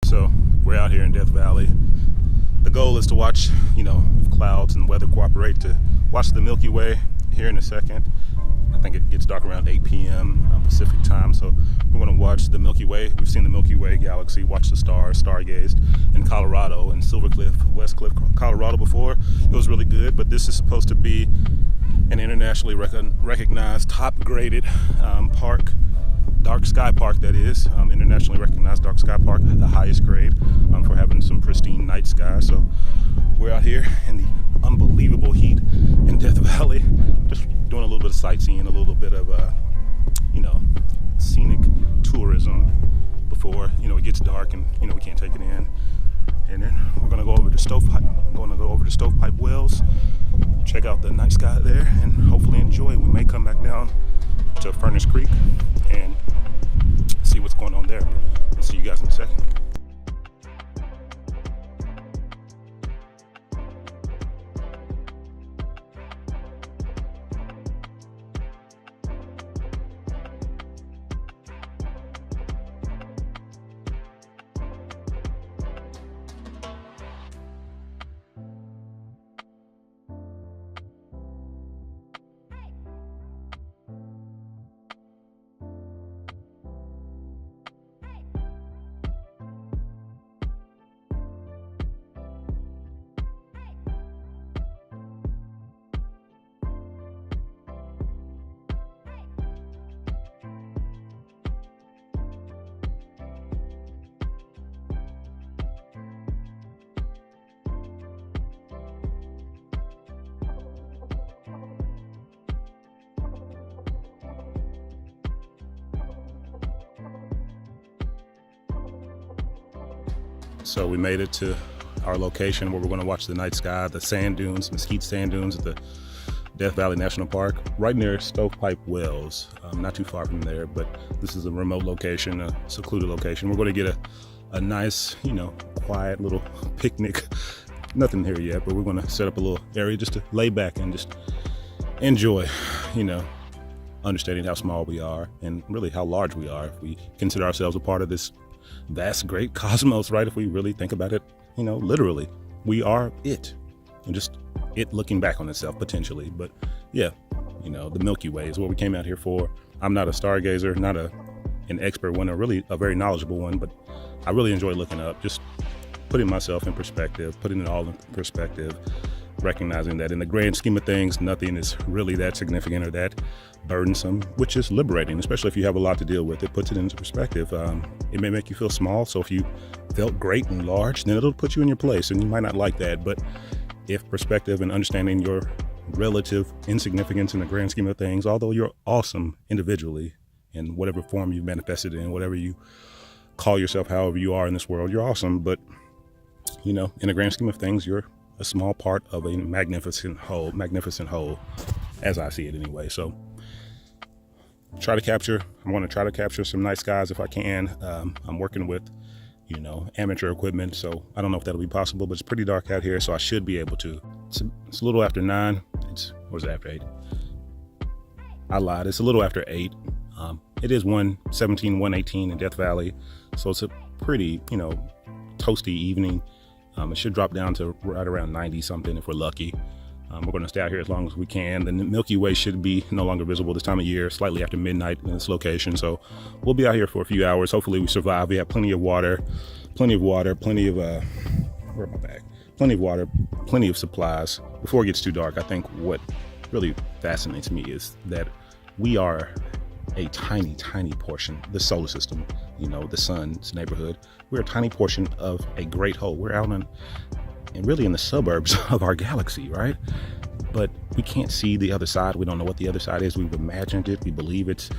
So we're out here in Death Valley. The goal is to watch, if clouds and weather cooperate, to watch the Milky Way here in a second. I think it gets dark around 8 p.m. Pacific time, so we're going to watch the Milky Way. We've seen the Milky Way galaxy, watched the stars, stargazed in Colorado and Silvercliff, Westcliff, Colorado before. It was really good, but this is supposed to be an internationally recognized, top-graded park, dark sky park, that is, internationally recognized dark sky park, the highest grade for having some pristine night sky. So we're out here in the unbelievable heat in Death Valley, just doing a little bit of sightseeing, a little bit of scenic tourism before it gets dark and we can't take it in. And then we're gonna go over to Stovepipe Wells, check out the night sky there, and hopefully enjoy it. We may come back down to Furnace Creek and see what's going on there. I'll see you guys in a second. So we made it to our location where we're going to watch the night sky, the sand dunes, Mesquite sand dunes at the Death Valley National Park, right near Stovepipe Wells. Not too far from there, but this is a remote location, a secluded location. We're going to get a nice, quiet little picnic. Nothing here yet, but we're going to set up a little area just to lay back and just enjoy, understanding how small we are and really how large we are if we consider ourselves a part of this vast, great cosmos, right? If we really think about it, literally, we are it, and just it looking back on itself potentially. But yeah, the Milky Way is what we came out here for. I'm not a stargazer, not an expert one, or really a very knowledgeable one, but I really enjoy looking up, just putting myself in perspective, putting it all in perspective, recognizing that in the grand scheme of things, nothing is really that significant or that burdensome, which is liberating, especially if you have a lot to deal with. It puts it into perspective. It may make you feel small, so if you felt great and large, then it'll put you in your place, and you might not like that. But if perspective and understanding your relative insignificance in the grand scheme of things, although you're awesome individually in whatever form you manifested in, whatever you call yourself, however you are in this world, you're awesome. But in the grand scheme of things, you're a small part of a magnificent whole, as I see it anyway. So I'm going to try to capture some night skies if I can. I'm working with, amateur equipment, so I don't know if that'll be possible, but it's pretty dark out here, so I should be able to. It's a little after 9. Or is it after 8? I lied. It's a little after 8. It is 1:18 in Death Valley, so it's a pretty, toasty evening. It should drop down to right around 90 something if we're lucky. We're going to stay out here as long as we can. The Milky Way should be no longer visible this time of year, slightly after midnight in this location. So we'll be out here for a few hours. Hopefully we survive. We have plenty of water, plenty of water, plenty of supplies. Before it gets too dark, I think what really fascinates me is that we are a tiny, tiny portion, the solar system, the sun's neighborhood. We're a tiny portion of a great whole. We're out and really in the suburbs of our galaxy, right? But we can't see the other side. We don't know what the other side is. We've imagined it. We believe it's,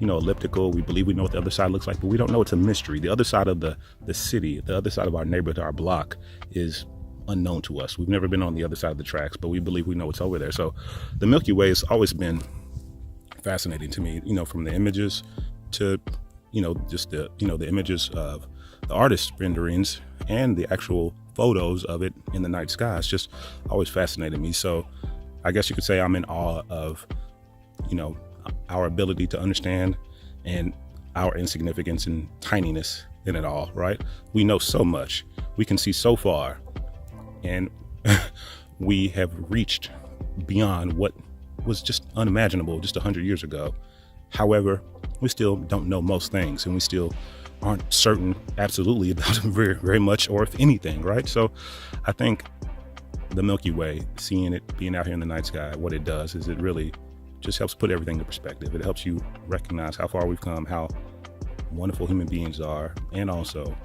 elliptical. We believe we know what the other side looks like, but we don't know. It's a mystery. The other side of the city, the other side of our neighborhood, our block, is unknown to us. We've never been on the other side of the tracks, but we believe we know what's over there. So the Milky Way has always been fascinating to me, from the images to, just the images of the artist renderings and the actual photos of it in the night sky. It's just always fascinated me. So I guess you could say I'm in awe of, our ability to understand and our insignificance and tininess in it all, right? We know so much. We can see so far. And we have reached beyond what was just unimaginable just 100 years ago. However, we still don't know most things, and we still aren't certain absolutely about very, very much, or if anything, right? So I think the Milky Way, seeing it, being out here in the night sky, what it does is it really just helps put everything in perspective. It helps you recognize how far we've come, how wonderful human beings are, and also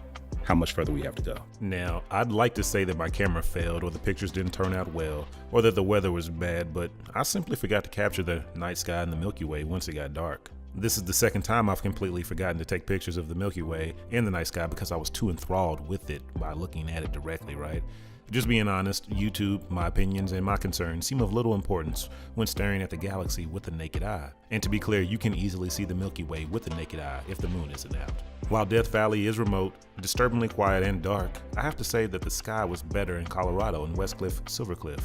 how much further we have to go. Now, I'd like to say that my camera failed, or the pictures didn't turn out well, or that the weather was bad, but I simply forgot to capture the night sky and the Milky Way once it got dark. This is the second time I've completely forgotten to take pictures of the Milky Way and the night sky because I was too enthralled with it by looking at it directly, right? Just being honest, YouTube, my opinions, and my concerns seem of little importance when staring at the galaxy with the naked eye. And to be clear, you can easily see the Milky Way with the naked eye if the moon isn't out. While Death Valley is remote, disturbingly quiet, and dark, I have to say that the sky was better in Colorado and Westcliff, Silvercliff.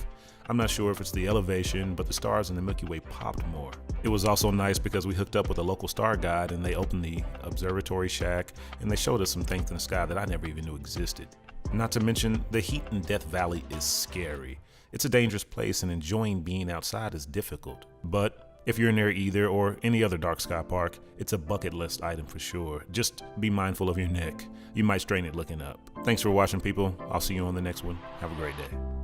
I'm not sure if it's the elevation, but the stars in the Milky Way popped more. It was also nice because we hooked up with a local star guide and they opened the observatory shack and they showed us some things in the sky that I never even knew existed. Not to mention, the heat in Death Valley is scary. It's a dangerous place and enjoying being outside is difficult. But if you're near either or any other dark sky park, it's a bucket list item for sure. Just be mindful of your neck. You might strain it looking up. Thanks for watching, people. I'll see you on the next one. Have a great day.